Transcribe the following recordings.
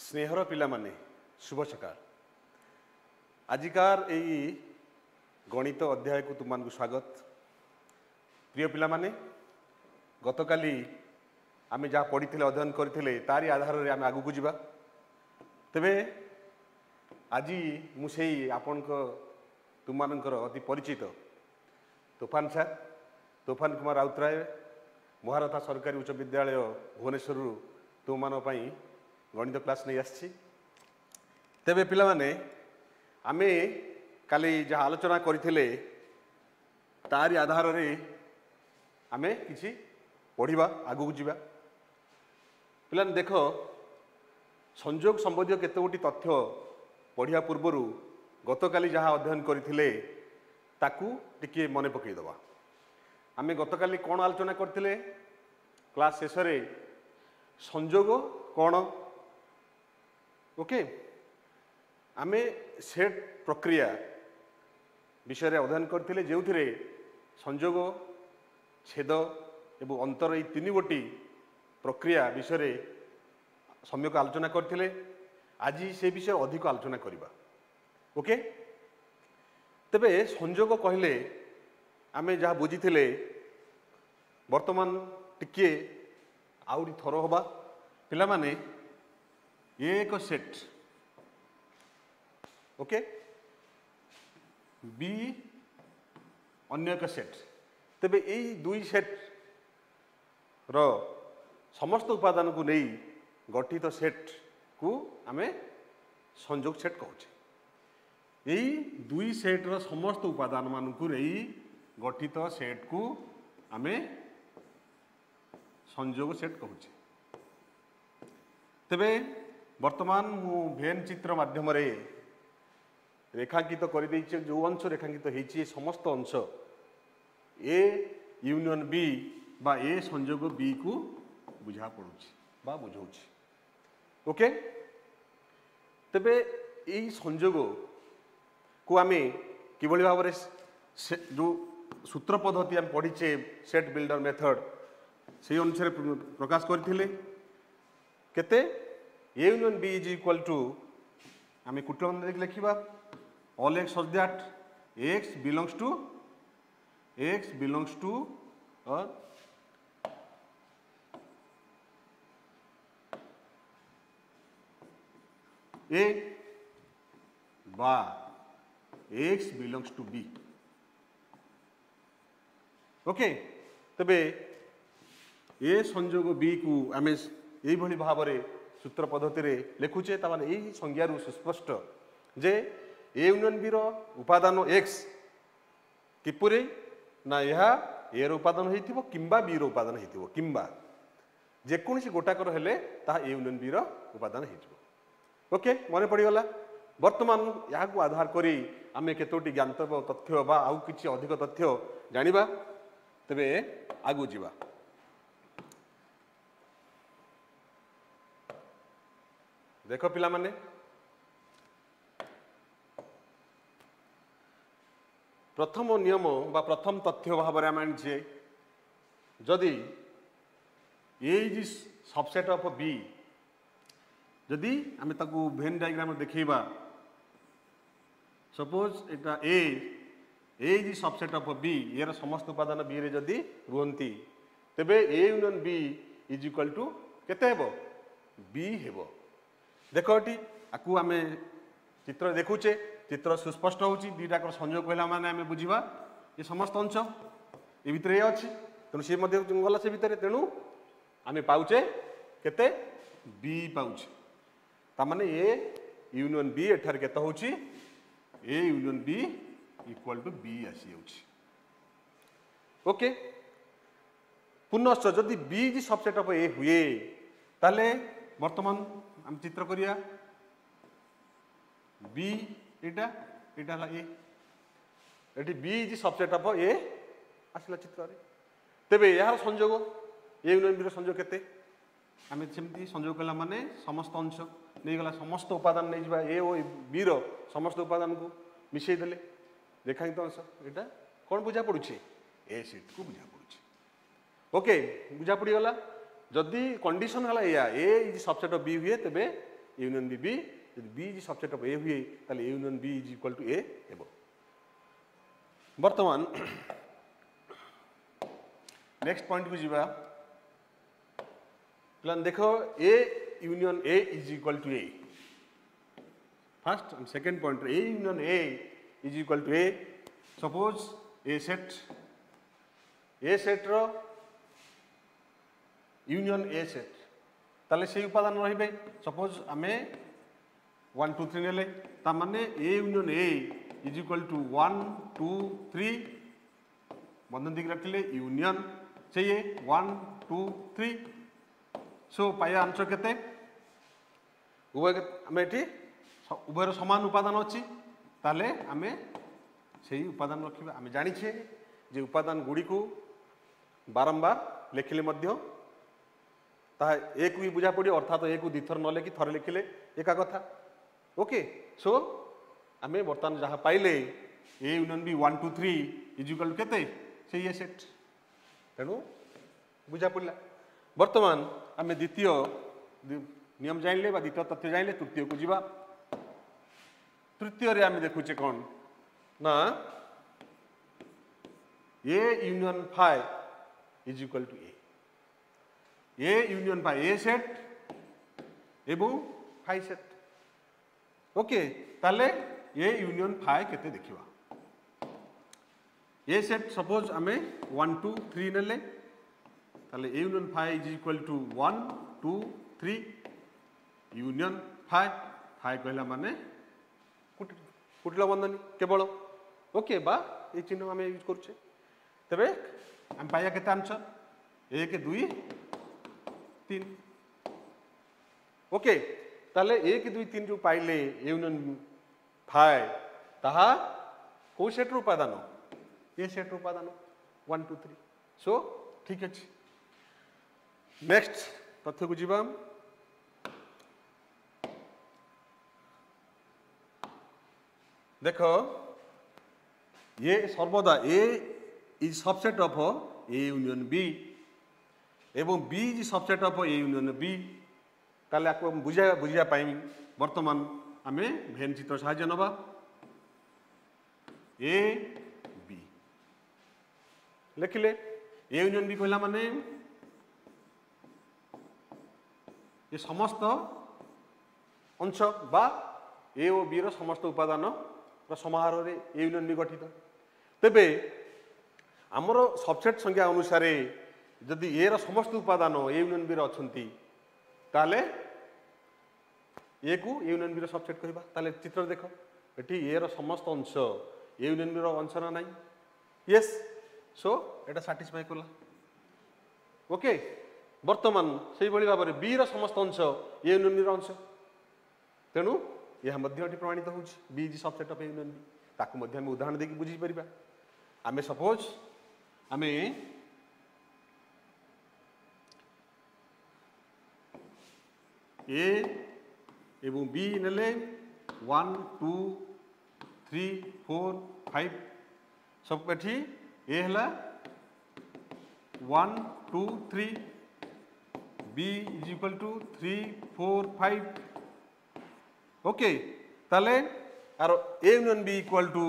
स्नेहर पिला माने शुभ सकाळ आजिकार एई गणित अध्याय को तुम स्वागत। प्रिय पिला माने गतकाली आमे जहाँ पढ़ी अध्ययन करथिले तारी आधार रे आमे आगु को जिबा। तबे आज मुझे आपण तुमर अति परिचित तूफान सर तूफान कुमार राउतराय महारथा सरकारी उच्च विद्यालय भुवनेश्वर तुम मानी गणित क्लास नहीं आसी। तेबे पिला माने आमे काली जहाँ आलोचना करथिले तारी आधार रे आमे किछि पढ़िबा आगु जिबा। पिला देख संयोग संबंधी केते गोटी तथ्य पढ़िया पूर्वर गतकाली जहाँ अध्ययन करथिले ताकू टिके मने पकई दबा। आमे गतकाली कौन आलोचना करथिले क्लास शेष रे संयोग कौन ओके आमे सेट प्रक्रिया विषय रे अध्ययन करथिले जेउथिरे संयोग छेद एवं अंतर ये तीन गोटी प्रक्रिया विषय रे सम्यक आलोचना करथिले। आज से विषय अधिक आलोचना करिबा ओके। तबे संयोग कहले आमे जहाँ बुझीथिले वर्तमान टिके आउरी थर होबा। पिला माने एक सेट ओके बी अन्य एक सेट। तबे यही दुई सेट रो समस्त उपादान को नहीं गठित सेट को आमे संयोग सेट कहूचे। यही दुई सेट रो समस्त उपादान मान को नहीं गठित सेट को आमे संयोग सेट कहूचे। तेबे वर्तमान मु भेन चित्र माध्यम रे रेखांकित कर देइछे। जो अंश रेखांकित होइछे समस्त अंश ए यूनियन बी बा ए संयोग बी को बुझा पड़ुछि बा बुझौछि ओके। तेबे एई संयोग को आमे किभली भाव रे जो सूत्र पद्धति हम पढ़ीचे सेट बिल्डर मेथड से अनुसार प्रकाश करथिले केते A union B is equal to आमे कुटल लिखिबा all x such that x belongs to A बा x belongs to B okay. तबे ए संयोग बी को आमे यही भली भाव रे सूत्र पद्धति रे लिखुचे। तामाने यही संज्ञारू सुस्पष्ट जे ए यूनियन बी रो उपादान एक्स किपुरे ना यह ए रो उपादान होइथिबो किंबा बी रो उपादान होइथिबो किंबा जेकोसी गोटाकर हेले ता ए यूनियन बी रो उपादान होइथिबो ओके। मने पड़ी गला वर्तमान या को आधार करी आमे केतोटी ज्ञानतव्य तथ्य बा आउ किछि अधिक तथ्य जानिबा। तबे आगु जिबा। देख पिला माने प्रथम नियम बा प्रथम तथ्य भाव में आम आनी जदि A is subset of B जदि आम ताकू भेन डायग्राम देखा सपोज एटा A is subset of B यार समस्त उपादान बी रे जदि रुहंती तेबे A union B is equal to केते हेबो बी हेबो। देख एटी आकु आमे चित्र देखुचे चित्र सुस्पष्ट होची दीटा कर संयोग कहला माने आमे बुझिबा ये समस्त अंश ए भितर ये अछि तेणु सी मध्य गला से भितर तेणु आमे पाउचे केते बी पाउचे। ता माने ए यूनियन बी एठार केते होची A union B equal to B आसी होची ओके। पुनश्च जदि बी जी सबसेट ऑफ ए हुए ताले वर्तमान हम चित्र करिया बी एटा एटा ला ए एटी B is subset of A आसला चित्र रे। तेबे यार संयोग ए यूनियन बी रो संयोग केते आमे सेमती संयोग कला माने समस्त अंश नहीं गला समस्त उपादान नहीं जिबा ए ओ बी रो समस्त उपादान को मिसई देले रेखांकित अंश एटा कोन बुझा पड़ुछे ए सेट को बुझा पड़ुछे ओके। बुझा पड़ी गला जदि कंडीशन हला या A is subset of B हुए तेबे यूनियन बी बी यदि B is subset of A हुए ताले A union B is equal to A हेबो। वर्तमान नेक्स्ट पॉइंट को जीवा प्लान देखो A union A is equal to A first and second point A union A is equal to A suppose A set रो union A set ताले से उपादान रहिबे सपोज आमे 1 2 3 नेले ता माने A union A is equal to 1 2 3 बंधन दिख रखले यूनियन चाहिए 1 2 3 सो पाया आंसर केते उभय आमे एठी उभयर समान उपादान अछि ताले आमे सेही उपादान रखिबा। आमे जानि छे जे उपादान गुडी को बारंबार लिखिले मध्य ता एक भी बुझा पड़ी अर्थात एक को दिथर न लेखि थरे लिखिले एका कथा ओके। सो आमे बर्तमान जहाँ पाइले A union B 1 2 3 is equal to केते से ये सेट तेणु बुझा पड़ा। वर्तमान आमे द्वितीय नियम जानले बा द्वितीय तथ्य जानले तृतीय को जीवा। तृतीय रे आमे देखुचे कौन ना A union phi is equal to A union phi A set एवं फाइ सेट ओके ताले ए यूनियन फाइ केते देखिवा। ए सेट सपोज आमे 1 2 3 नेले ताले A union phi is equal to 1 2 3 union phi कहला माने कुटिला बंधनी केवल ओके बा ये चिन्ह आमे यूज करछे तबे हम पाया केते आंसर 1 2 3 ओके ताले 1 2 3 जो पाइले यूनियन फाइ ताहा को सेट रो उपादान ए सेट रो उपादान 1 2 3 सो ठीक अछि। नेक्स्ट तथ्य को जीवा देखो ये सर्वदा A is subset of A union B एवं B is subset of A union B ताले आपको बुझिया पाई वर्तमान आमे भेन चित्र साहाय्य नबा ए बी लिखिले ए यूनियन बी कहला माने ये समस्त अंश बा ए और बी रो समस्त उपादान समाहार रे ए यूनियन बी गठित तेबे आमर सबसेट संख्या अनुसार जदि ए रो समस्त उपादान ए यूनियन बी रो अछंती ताले ए को ए यूनियन बी रो सबसेट कहबा। ताले चित्र देखो एठी ए रो समस्त अंश ए यूनियन बी रो अंश ना नाही यस सो एटा सैटिस्फाई करला ओके। वर्तमान सेही बळी भाबरे बी रो समस्त अंश ए यूनियन बी रो अंश तेणु यह मध्य प्रमाणित हो B is subset of A union B ताकू मध्य हम उदाहरण देकी बुझी परिबा। आमे सपोज आमे ए एवं बी नेले 1 2 3 4 5 सब कठी ए हला 1 2 3 B is equal to 3 4 5 okay ताले आरो A union B equal to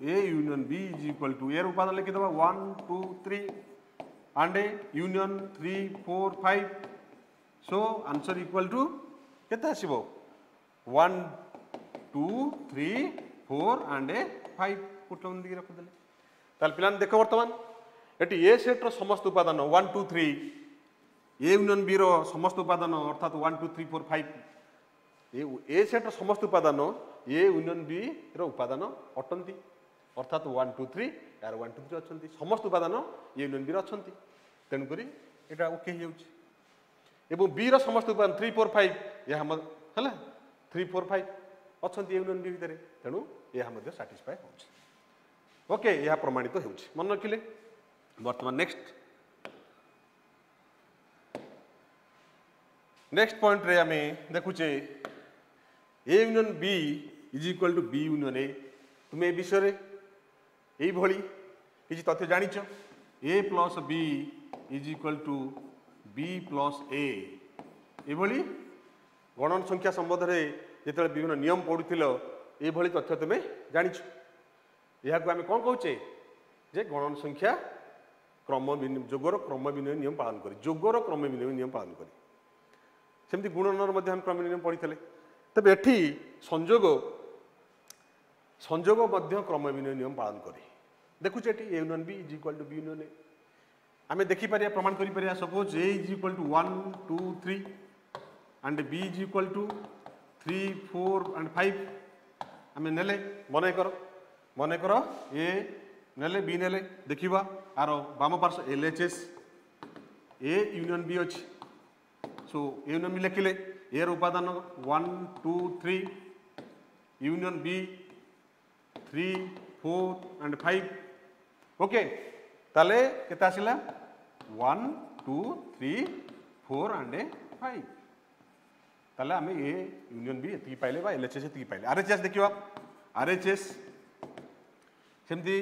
A union B is equal to A उपादान लिखि दबा 1 2 3 and union 3 4 5 so answer equal to केते आसीबो 1 2 3 4 एंड 5 कुटलम दिके रख देले ताल पिलान देखो वर्तमान एटी ए सेट रो समस्त उपादान 1 2 3 ए यूनियन बी रो समस्त उपादान अर्थात 1 2 3 4 5 ए सेट समस्त उपादान ए यूनियन बी रो उपादान अटंती अर्थात 1 2 3 यार 1 2 3 अछंती समस्त उपादान ए यूनियन बी रो अछंती तेनु करी एटा ओके हे होउची एवं बी रो समस्त उपादान 3 4 5 या हम हला 3 4 5 अछंती ए यूनियन बी भितरे तेनु या मध्ये सैटिस्फाई होउची ओके या प्रमाणित होउची मन रखिले। वर्तमान नेक्स्ट पॉइंट रे आमे देखुचे A union B is equal to B union A तुम्हें ए विषय यही भली किसी तथ्य जानिच A plus B is equal to B plus A भली गणन संख्या संबंध में जिते विभिन्न नियम पढ़ुल ये तथ्य तुम्हें जाच यह आम कौन कहे जे गणन संख्या क्रम जोगर क्रम विनिमय नियम पालन कर जोगर क्रम विनिमय नियम पालन कर सेमती गुणनर हम क्रम नियम पढ़ी तेज एठी संजोग संजोग क्रम विनिमय नियम पालन करे देखुचे A union B is equal to B union A आम देखिपर प्रमाण कर suppose A is equal to 1 2 3 and B is equal to 3 4 and 5 आम नेले मन कर ए नेले बी नेले देखा आर बाम पार्श्व LHS ए यूनियन बी अच्छी सो ए यूनियन बी लिखिले ए उपादान 1 2 3 यूनियन बी 3 4 एंड 5 ओके ताले केते आसिला 1 2 3 4 एंड 5 ताले आम ए यूनियन बी एति पाइले बा LHS एति पाइले RHS देखिबा RHS सेमती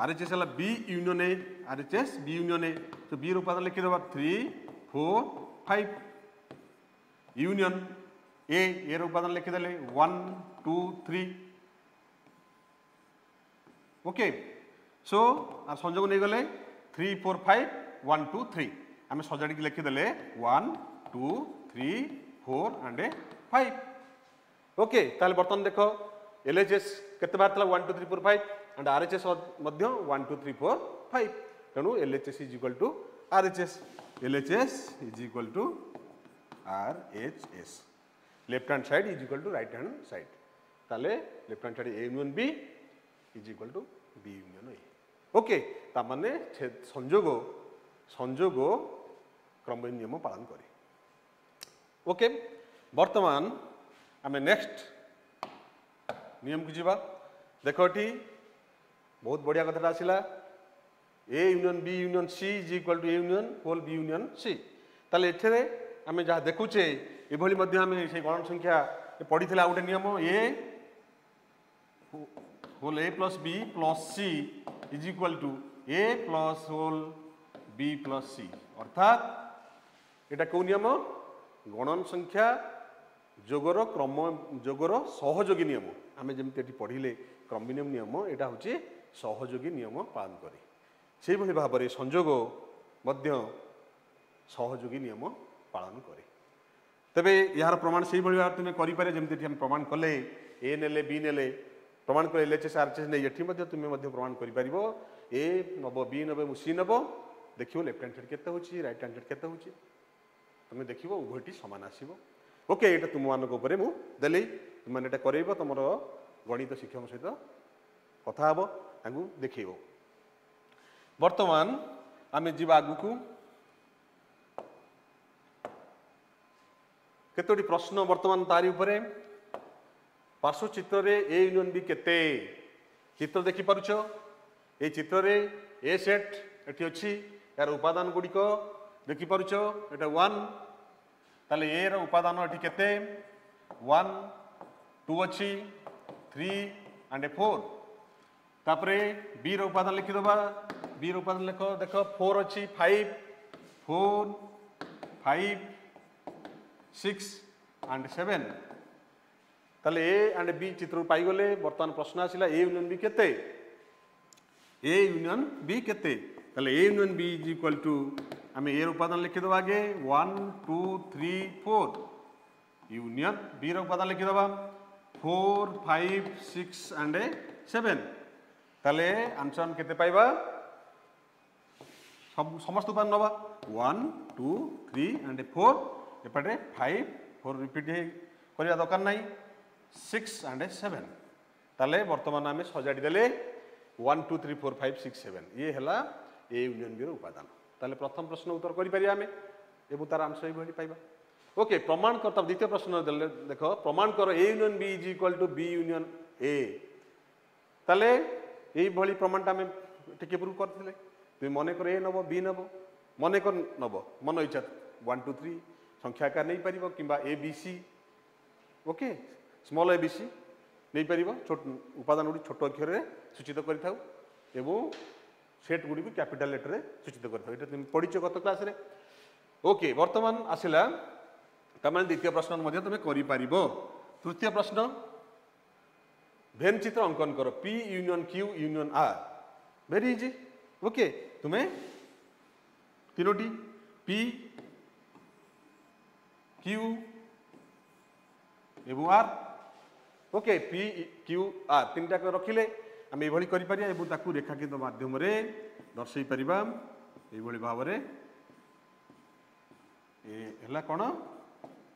RHS है B union A RHS B union A तो बी उपादान लिखिद 3 4 5 यूनियन ए उपादान लिखिदे 1 2 3 ओके सो आ संजोग नहीं गले 3 4 5 1 2 3 आम सजाड़ी लिखिदे 1 2 3 4 एंड 5 ओके ताले बर्तमान देख LHS केते बार तला 1 2 3 4 5 एंड RHS मध्य 1 2 3 4 5 तेणु LHS is equal to RHS LHS is equal to RHS left hand side is equal to right hand side ताले left hand side A union B is equal to B union A okay ता माने संजोग संजोग क्रम नियम पालन करे okay वर्तमान आम नेक्स्ट नियम को जीवा देखो टी बहुत बढ़िया कथा आसला A union B union C is equal to A union whole B union C ताले एठरे आम जहाँ देखुचे एभली मध्य आम से गणन संख्या पढ़ी गोटे नियम A whole A plus B plus C is equal to A plus whole B plus C अर्थात एटा कौ नियम गणन संख्या जोगर क्रम जोगर सहयोगी नियम आम जमी पढ़ले क्रम विनिमय नियम यहाँ हूँ सहयोगी नियम पालन करे से भली भाव में संजोग मध्य सहयोगी नियम पालन करे तेबे यार प्रमाण से भाव तुम्हें करें जमी हम प्रमाण कले ए नेले बी नेले प्रमाण कर LHS RHS नहीं ये तुम्हें प्रमाण कर ए नब बी नब सी नब देखो लेफ्ट हैंड साइड के राइट हैंड साइड के तुम्हें देख उभयटी सामान आसो ओके ये तुम मानक मुझे तुमने कर तुम गणित शिक्षक सहित कथा हे देखेब वर्तमान आम जा आगु को केतोटी प्रश्न वर्तमान तारी उपरे पार्श्व चित्र रे ए यूनियन बी केते चित्र देखि पारुछ ए चित्र रे ए सेट एठी अछि यार उपादान गुड़िक देखि पारुछ एटा 1 ताले ए रो उपादान एठी केते 1 2 अछि 3 एंड 4 तापरे बी रो उपादान लिखि दबा बी रो उपादान लिख देख 4 अछि 5 4 5 6 एंड 7 ताले ए एंड बी चित्र पाइगले बर्तमान प्रश्न आसिला ए यूनियन बी केते ए यूनियन बी केते ताले A union B is equal to आम ए उपादान लिखि दबा आगे 1 2 3 4 यूनियन बी उपादान लिखि दबा 4 5 6 एंड 7 ताले आंसर केते पाइबा सब समस्त उपादान नबा 1 2 3 एंड 4 एपटे 5 4 रिपीट करिया दरकार नहीं 6 एंड 7 ताले वर्तमान आम सजाड़ी देले 1 2 3 4 5 6 7 ये है ए यूनियन बी उपादान ताले प्रथम प्रश्न उत्तर करें तार आंसर ये पाइबा ओके प्रमाण कर तब द्वितीय प्रश्न देख प्रमाण कर A union B is equal to B union A ताले ये भली प्रमाण आम टिके प्रूव करते तुम मन कर ए नब बी नब मन कर नब मन इच्छा 1 2 3 संख्या आकार नहीं पार कि A B C okay small A B C नहीं पार उपादान गुड़ी छोट अक्षर में सूचित कर सेट गुड़ी कैपिटल लेटर सूचित कर तुम पढ़ी गत क्लास रे ओके वर्तमान आसला तार द्वितीय प्रश्न तुम कर। तृतीय प्रश्न भेन चित्र अंकन कर P union Q union R very easy okay तुम्हें तीनोटी पी क्यू एवं R okay P Q R तीन टाक रखिले आम ये करूँ रेखांकित माध्यम दर्शई पार ये भाव है कौन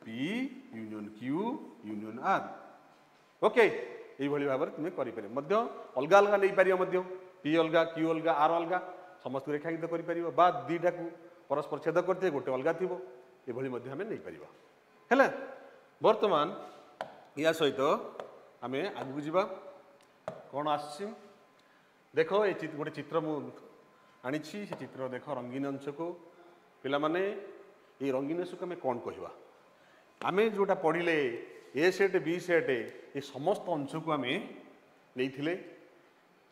P union Q union R okay ये भाव में तुम्हें कर अलग अलग नहीं पार पी अलग क्यू अलग आर अलग समस्त रेखांकित कर दीटा को परस्पर छेद करते गोटे अलग थी ये आम नहीं पार है बर्तमान या सहित आम आगू जावा कौन आस देखो ये गोटे चित्र मुझे से चित्र देख रंगीन अंश को पिला माने ये रंगीन अंश को आम कौन कहवा आम जोटा पढ़ले ए सेट बी सेट ये समस्त अंश को आम नहीं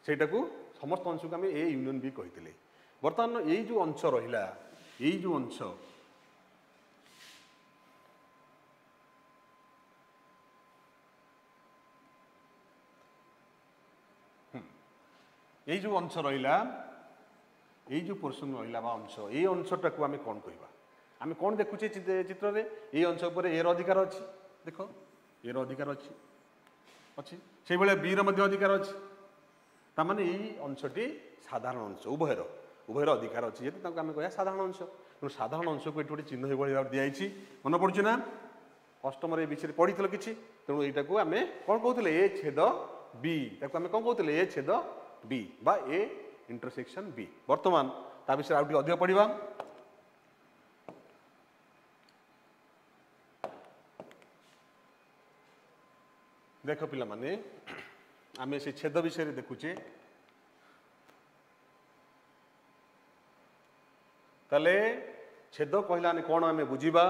सेटा को समस्त अंश को आम ए यूनियन बी कही बर्तमान यही जो अंश रहा यही जो अंश यही जो अंश रहा यही जो पोर्सन रहा अंश ये अंशटा को आम कौन कहवा आम कौन देखुचे चित्र में ये अंश उपर ए अधिकार अच्छी देख ए अधिकार अच्छी अच्छी से भाया बी अधिकार अच्छी तार यही अंशटी साधारण अंश उभयर अधिकार अच्छी ये आम कह साधारण अंश तेणु साधारण अंश को ये गोटे चिन्ह ये भाव दिखाई मन पड़ू ना अष्टम विषय पढ़ी कि तेणु यहाँ को आम कौन कहते ए छेद बी आम कौन कहते ए छेद बी बा ए इंटरसेक्शन बी वर्तमान ता विषय आउ अधिक पढ़ा देख पिला माने आम से छेद विषय देखुचे ताले छेद कहला कौन आम बुझा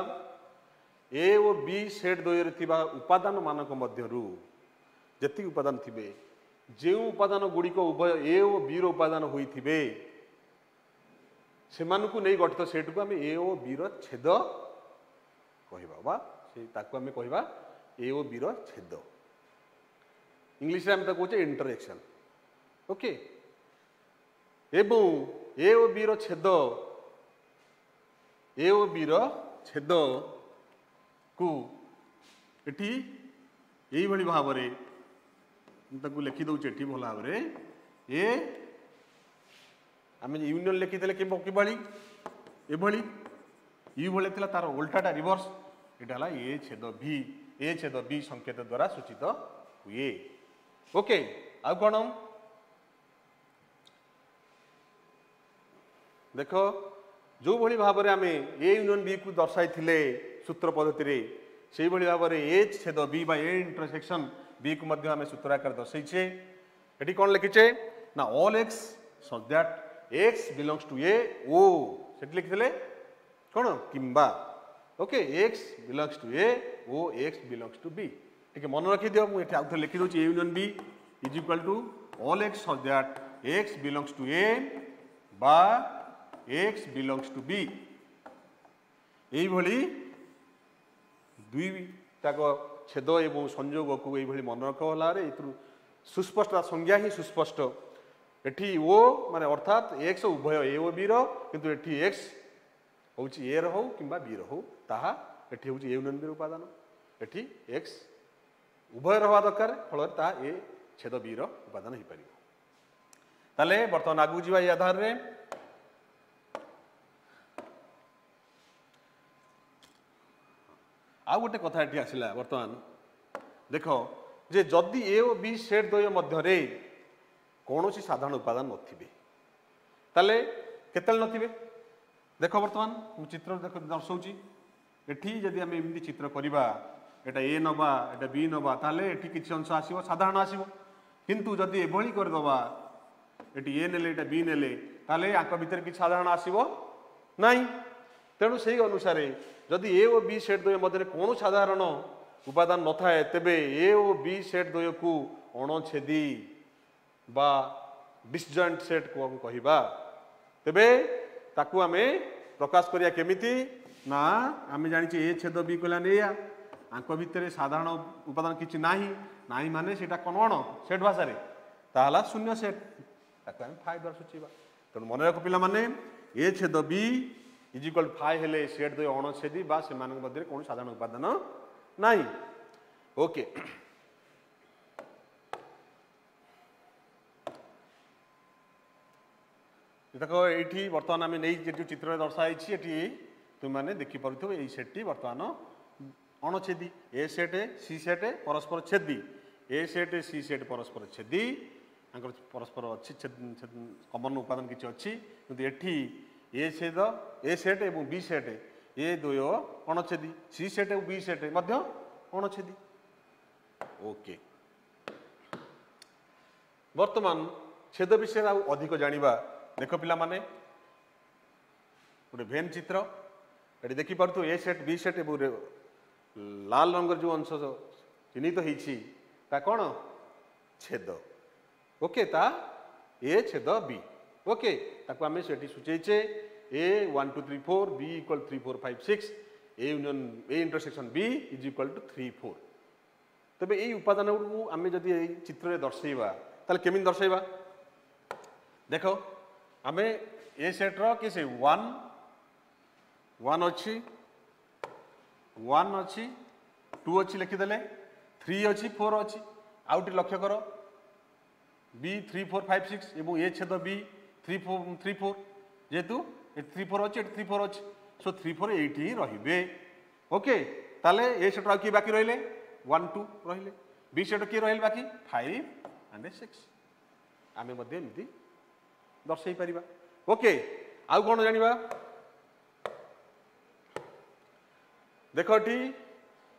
ए और बी सेट द्वयर थिबा उपादान मानक मध्यरु जति उपादान थिबे जो उपादान गुड़िक उभय ए और बी उपादान होइथिबे सेमानकु नहीं गठित सेट को आम ए और बी छेद कहवा बा से ताकु आम कहवा ए और बी छेद इंग्लिश आम कहते इंटरसेक्शन ओके एवं ए और बी छेद ए और बी छेद को एठी यही भली भाव लिखि दौचे भल भाव ए आम यूनियन लिखिदे किभली एभली यू भाई तार उल्टाटा रिवर्स यहाँ ए छेद बी संकेत द्वारा सूचित हुए ओके आउ कौन देख जो भली भाव में आम ए यूनियन बी को दर्शाई सूत्र पद्धति से भाई भाव में ए छेद बी बा ए इंटरसेक्शन बी को आम सूत्र आकार दर्शाइछे ये कौन लिखिचे ना all x such that x belongs to A ओ से लिखिले कौन किंबा okay x belongs to A ओ एक्स बिलोंग्स टू बी ठीक मन रखी दियो मुझे आउ थे लिखि दूसरी A union B is equal to all x such that x belongs to A बा एक्स बिलोंग्स टू बी यही भली दुईटाक छेद एवं संयोग को ये मन रखला सुस्पष्ट संज्ञा ही सुस्पष्ट एठी ओ माने अर्थात एक्स उभय ए ओ बी किंतु एठी एक्स हूँ ए रो कि बी रो ताहा एठी हूँ ए यूनियन बी उपादान एठी एक्स उभय रहा दरकार फल ता ए छेद बी उपादान हो पार ताले बर्तमान आगू जावा ये आधार रे आउ गोटे कथा ये आसला बर्तमान देख जे जदि ए और बी सेट द्वय मध्य कौन साधारण उपादान नथिबे ताले केतल नथिबे देख बर्तमान मु चित्र देख दर्शाऊँगी एठी जदि आम एमती चित्र करवा एटा ए नवा एटा बी नवा ताले एठी किछि अंश आसीबो साधारण आसीबो किंतु जदि एभली करदबा एटी ए नेले एटा बी नेले ताले आंक भितर किछि साधारण आसीबो नाही तेणु से अनुसार जदि ए और बी सेट द्वय मध्य कौन साधारण उपादान न थाए तेबे ए और बी सेट द्वय को अणछेदी बा डिसजॉइंट सेट को हम कहिबा तेबे ताकू आमे प्रकाश करिया केमिति ना आम जानी ए छेद बी कहला या आंक भितर साधारण उपादान किसी ना ना माने सेटा कौन अण सेट भाषा ताला शून्य सेट ताको आम फाइ द्वारा सूचेबा तेणु मन रख पिला माने ए छेद बी इज इक्वल फाइ हेले सेट द्वय अणछेदी बा से मध्य कौन साधारण उपादान ना ओके देख ये बर्तमान आम नहीं जो चित्र दर्शाई तुमने देखिपुथ यही सेट्टी बर्तमान अणछेदी ए सेट सी सेट परस्पर छेदी ए सेट सी सेट परस्पर छेदी परस्पर अच्छी कमन उपादान किसी अच्छी किंतु एठी ए छेद ए सेट और बी सेट ए द्वय अणछेदी सी सेट और बी सेट मध्य अणछेदी ओके वर्तमान छेद विषय अधिक जानिबा देख पिला माने गोटे भेन चित्र ये देखिपु ए सेट बी सेट और लाल रंग जो अंश चिन्हित होता कौन छेद ओके ता ए छेद बी ओके ताको आम से सूचेचे A 1 2 3 4 B equal 3 4 5 6 A union A intersection B is equal to 3 4 तबे ये उपादान गुड आम जदि चित्र दर्शेबा ताले केमिन दर्शेबा देख आम ए सेट्र किस 1 1 अच्छी 1 अच्छी 2 अच्छी लिखिदेले 3 अच्छी 4 अच्छी आउट लक्ष्य कर बी 3 4 5 6 एवं ए छेद बी 3 4 जेहेतु 3 4 अच्छी 3 4 अच्छी सो 3 4 एट ही रे ओके ताले ए सेट किए बाकी रहिले 1 2 रहिले बी सेट किए रहिले बाकी 5 एंड 6 आम एमती दर्शई पारिबा ओके आउ कौन जानिबा देख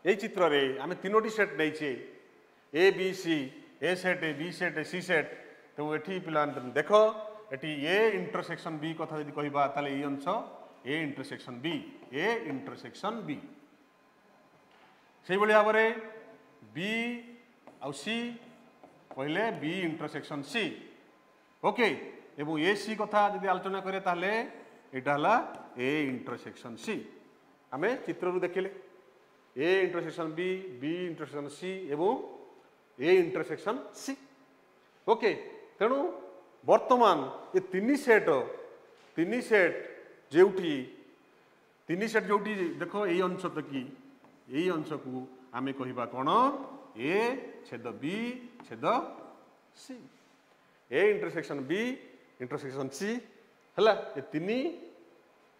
ये चित्र रे आम तीनोटी सेट नहीं A B C A set B set C set तो ये पिला देख ये ए इंटरसेक्शन बी कथा यदि कहबा ताले ये अंश ए इंटरसेक्शन बी से भाव में बी आउ सी कहले बी इंटरसेक्शन सी ओके एवं ए सी कथा यदि आलोचना करे ताले एटा हला ए इंटरसेक्शन सी आमे चित्र रु देखिले A intersection B B intersection C एवं ए इंटरसेक्शन सी ओके तेणु वर्तमान ये तीन सेट जोटी तीन सेट जोटी देख यही अंश तक यही अंश को आमे कहबा कौन ए छेद बी छेद C A intersection B intersection C है ये तीन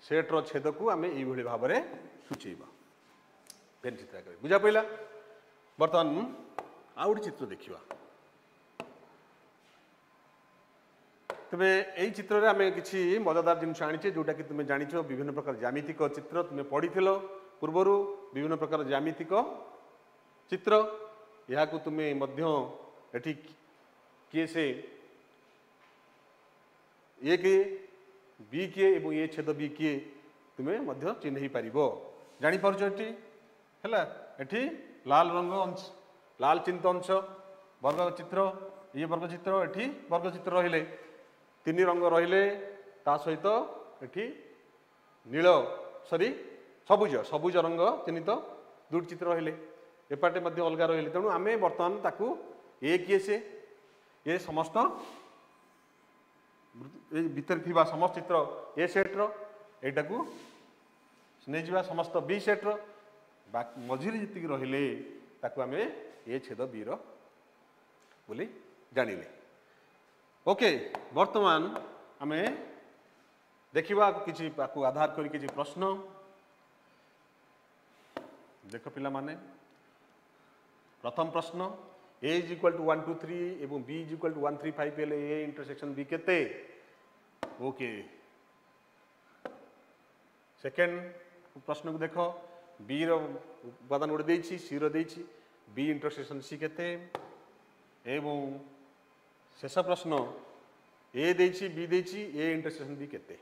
सेट्र छेद को आम ये भाव में सूचेबा पेन चित्र आगे बुझा पड़ा बर्तमान आउ गोटे चित्र देखा तेरे यही चित्र में आम कि मजादार जिन आनीचे जोटा कि तुम जाच विभिन्न प्रकार ज्यामितिक चित्र तुम्हें पढ़ी पूर्वर विभिन्न प्रकार ज्यामितिक चित्र या तुम्हें किए से ए किए बी किए और ए छेद बी किए तुम्हें चिन्ह पार जापार ये लाल रंग अंश लाल चिंत अंश वर्ग चित्र ये वर्ग चित्र ये वर्ग चित्र रे तीन रंग रे सहित ये नील सरी सबुज सबुज रंग चिन्हित दुटी चित्र रे एपाटे अलग रे तेणु आम बर्तमान ताकू ए किए से ये समस्त भीतर थी समस्त चित्र ए सेट्र एटा को नहीं जा समस्त बी सेट्र मझिरे जी रे ताकू आम ए छेद बी बोली जानिले ओके वर्तमान आम देखा किसी आधार कर किसी प्रश्न देख पिला माने प्रथम प्रश्न ए इज इक्वल टू 1 2 3 एवं बी इज इक्वल टू 1 3 5 हेले ए इंटरसेक्शन बी केते ओके सेकेंड प्रश्न को देख बी उपादान गोटे देछि सी रो देछि बी इंटरसेक्शन सी केते एवं शेष प्रश्न ए देछि बी देछि ए इंटरसेक्शन बी केते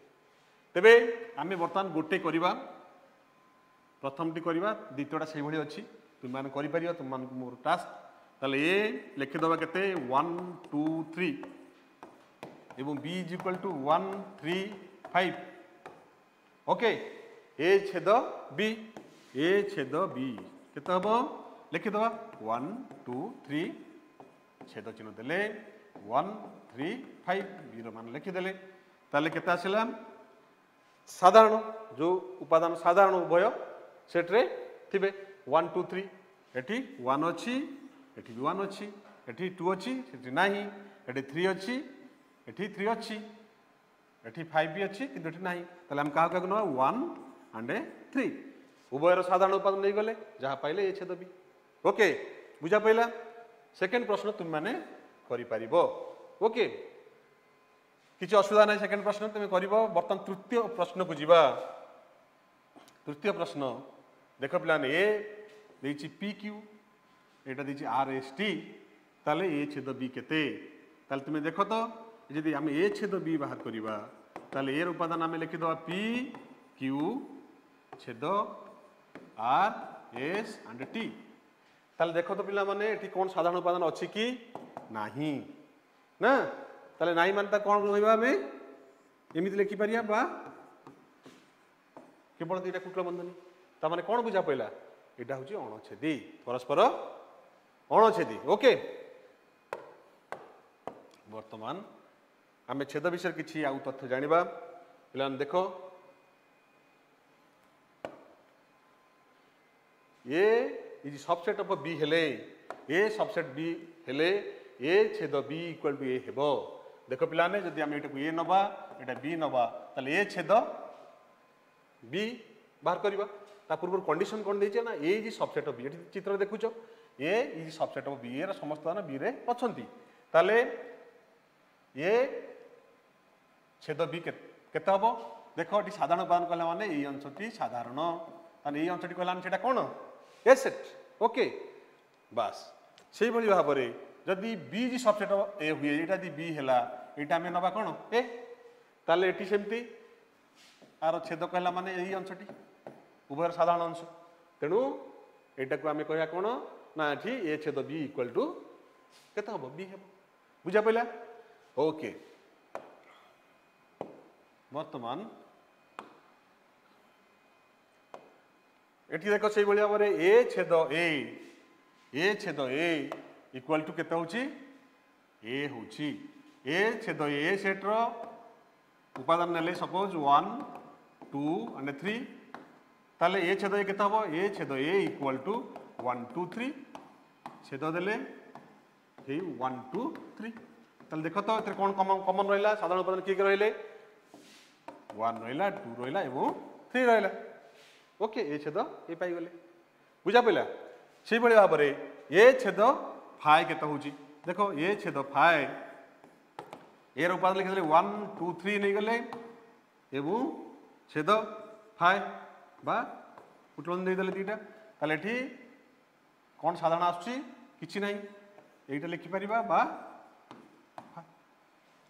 तेबे आमे वर्तमान गोटे करिबा प्रथमटी करिबा द्वितीयटा सेहि भली अछि तुम मान करि परियो तुम मान मोर टास्क ताले ए लिखि दबा केते 1 2 3 एवं B is equal to 1 3 5 okay A छेद बी ए छेद बी केते हबो लिखिदबा 1 2 3 छेद चिन्ह देले 1 3 5 बी रो मान लिखिदेले ताले केते आसिला साधारण जो उपादान साधारण उभय सेट रे थिबे 1 2 3 एठी 1 अछि एठी भी 1 अछि एठी 2 अछि सेठी नाही एठी 3 अछि एठी 3 अछि एठी 5 भी अछि किंतु एठी नाही ताले हम का का न 1 एंड 3 उभयर साधारण उपादान नहीं गले जहाँ पाइले ए छेद बी ओके बुझा पाइला सेकेंड प्रश्न तुम माने करि परिबो ओके किछि असुविधा नहीं सेकेंड प्रश्न तुम करिबो बर्तन तृतीय प्रश्न को जीवा तृतीय प्रश्न देखो पिलाने ए देछि पी क्यू एटा देछि आर एस टी ताले ए छेद बी केते ताले तुम देखो तो यदि हम ए छेद बी बाहर करिबा ताले ए उपादान हम लिखि दवा पी क्यू छेद आर एस एंड टी ताले देखो तो पिला माने एठी कोन साधारण उपादान अछि कि नाही ना ताले नाही मानता कोन होइबा हमें एमिति लिखि परिया बा केवल दुईटा कुटल बंधनी ता माने कोन बुझा पइला एटा होची अणछेदी परस्पर अणछेदी ओके वर्तमान आमे छेद विषय किछि आउ तथ्य जानिबा पिला देखो ए इज सबसेट ऑफ बी हेले ए सबसेट बी हेले ए छेद बी इक्वल टू ए हेबो देखो पिलाने जदि हम एटा को ए नबा एटा बी नबा ताले ए छेद बी बाहर करबा ता पूर्व कंडीशन कोन दैछे ना ए इज सबसेट ऑफ बी एठी चित्र देखुछो ए इज सबसेट ऑफ बी ए रा समस्त ना बी रे अछंती ताले ए छेद बी केते हबो देखो एठी साधारण उपादान कहला माने ए अंशटी साधारण ताने ए अंशटी कहला सेटा कोन ए सेट ओके बस सेही भली भाबरे जदि बी जी सबसेट ए हुए एटा दी बी हैला एटा हमें नबा कोन ए ताले एठी सेमती आरो छेद कहला माने एही अंशटी उभयर साधारण अंश तेनु एटा को हमें कहया कोन ना एठी ए छेद बी इक्वल टू केते हबो बी हेबो बुझा पइला ओके वर्तमान एठी देखो सेही भली भाबरे ए छेद ए इक्वल टू केते होची ए होची ए छेद ए सेट रो उपादान नेले सपोज 1 2 एंड 3 ताले ए छेद ए केते हबो ए छेद ए इक्वल टू 1 2 3 छेद देले हे 1 2 3 ताले देखो तो एते कोन कॉमन रहिला साधारण उपादान की रहिले 1 रहिला 2 रहिला एवं 3 रहिला ओके ए छेद ए पाई गले बुझा पइला सेही भली भाबरे ए छेद फाइ केते होची देखो ए छेद फाइ ए रो उपादान लिखि देले 1 2 3 नै गले एवं छेद फाइ बा कुटलन दे देले दीटा ताले एठी कोन साधारण आछी किछि नै एटा लिखि परिबा बा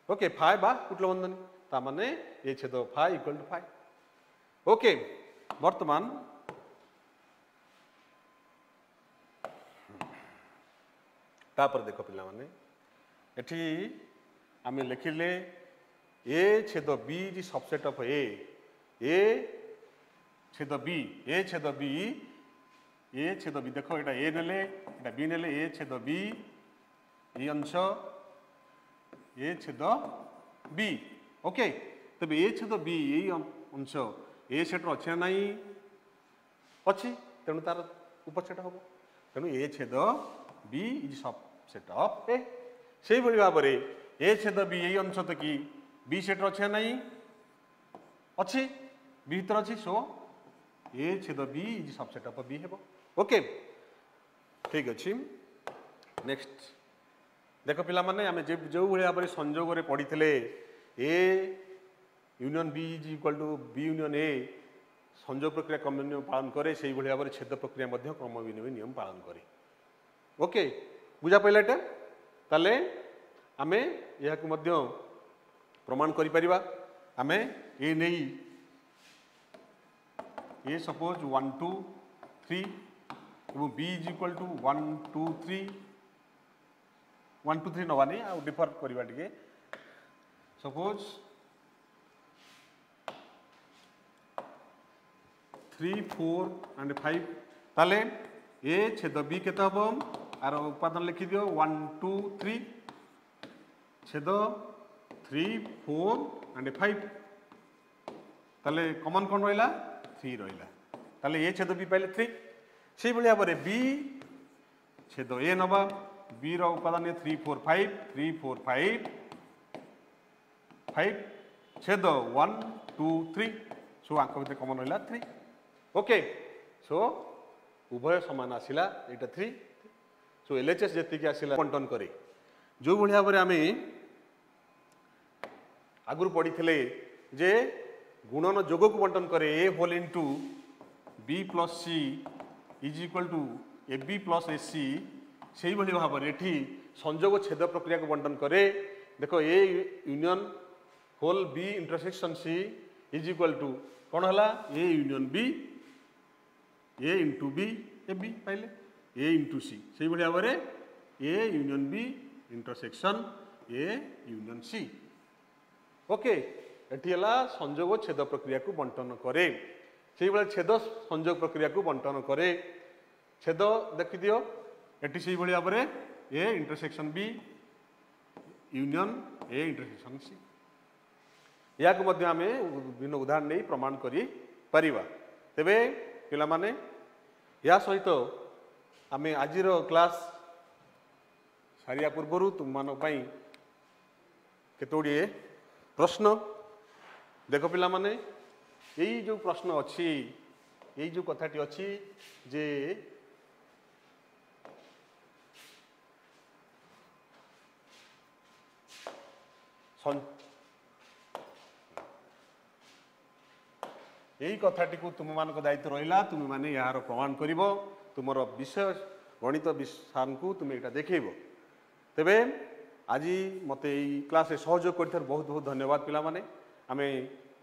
ओके फाइ बा कुटल बंधन ता माने ए छेद phi equal to phi okay वर्तमान तापर देखो पिला माने एठी आमे लिखिले ए छेद बी जी सबसेट ऑफ ए छेद बी देखो एटा ए नेले एटा बी नेले ए छेद बी ए अंश ए छेद बी ओके तबे ए छेद बी ए अंश ए सेट रो अछि नाही अछि तेनु तार उपसेट होबो तेनु ए छेद बी इज सबसेट ऑफ ए सेही भली भाबरे ए छेद बी ए अंश त की बी सेट रो अछि नाही अछि बी भीतर अछि सो ए छेद B is subset of B हेबो ओके ठीक अछि नेक्स्ट देखो पिला माने आमे जो भली भाबरे संयोग रे पढिथिले A union B is equal to B union A संयोग प्रक्रिया क्रम नियम पालन करे सेही भली भाबरे छेद प्रक्रिया मध्य क्रम विनिमय नियम पालन करे ओके बुझा पइला एटा ताले आमे यहा को मध्य प्रमाण करि परिबा आमे ए नै ए सपोज 1 2 3 एवं बी इज इक्वल टू 1 2 3 1 2 3 नवानी आ डिफर करबा टिके सपोज 3 4 एंड 5 ताले ए छेद बी केते हबो आर उपादान लिखि दियो 1 2 3 छेद 3 4 एंड 5 ताले कॉमन कोन रहिला 3 रहिला ताले ए छेद बी पाइले 3 से भलिया बरे बी छेद ए नबा बी रो उपादान 3 4 5 3 4 5 5 छेद 1 2 3 सो आंक भीतर कॉमन रहिला 3 ओके सो उभय समान आसिला एटा 3 सो एलएचएस जति के आसिला बंटन करे जो भलिया बरे आमे आगुर पढ़ी थिले जे गुणन जोग को बंटन करे A whole into B plus C is equal to A B plus A C से भाई भाव में ये संजोग छेद प्रक्रिया को बंटन करे देखो A union whole B intersection C is equal to कौन है A union B A into B A B पाइले ए इंटू सी से भाव में A union B intersection A union C okay ये संजोग छेद प्रक्रिया को बंटन करे से भाई छेद संजोग प्रक्रिया को बंटन करे छेद देखी दियो एटी से भाव में A intersection B union A intersection C या को मध्य आमे विभिन्न उदाहरण नहीं प्रमाण करी परिबा तेबे पिला माने या सहित आमे आजिर क्लास सारिया पूर्वरु तुम मानो पई केतोडी प्रश्न देखो पिला माने यही जो प्रश्न अच्छी यही जो कथाटी अच्छी जे यही कथाटी को तुम मान दायित्व रहा तुम माने यार प्रमाण कर तुम विषय गणित विषय को तुम यहाँ देखब तेबे आज मत क्लास सहयोग कर बहुत बहुत धन्यवाद पिला माने आमे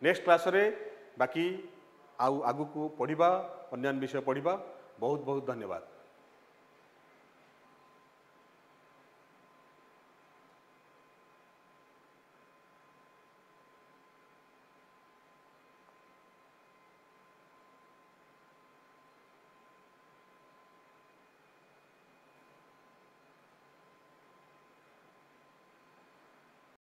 नेक्स्ट क्लास रे बाकी आगु को पढ़ा अन्य विषय पढ़ा बहुत बहुत धन्यवाद।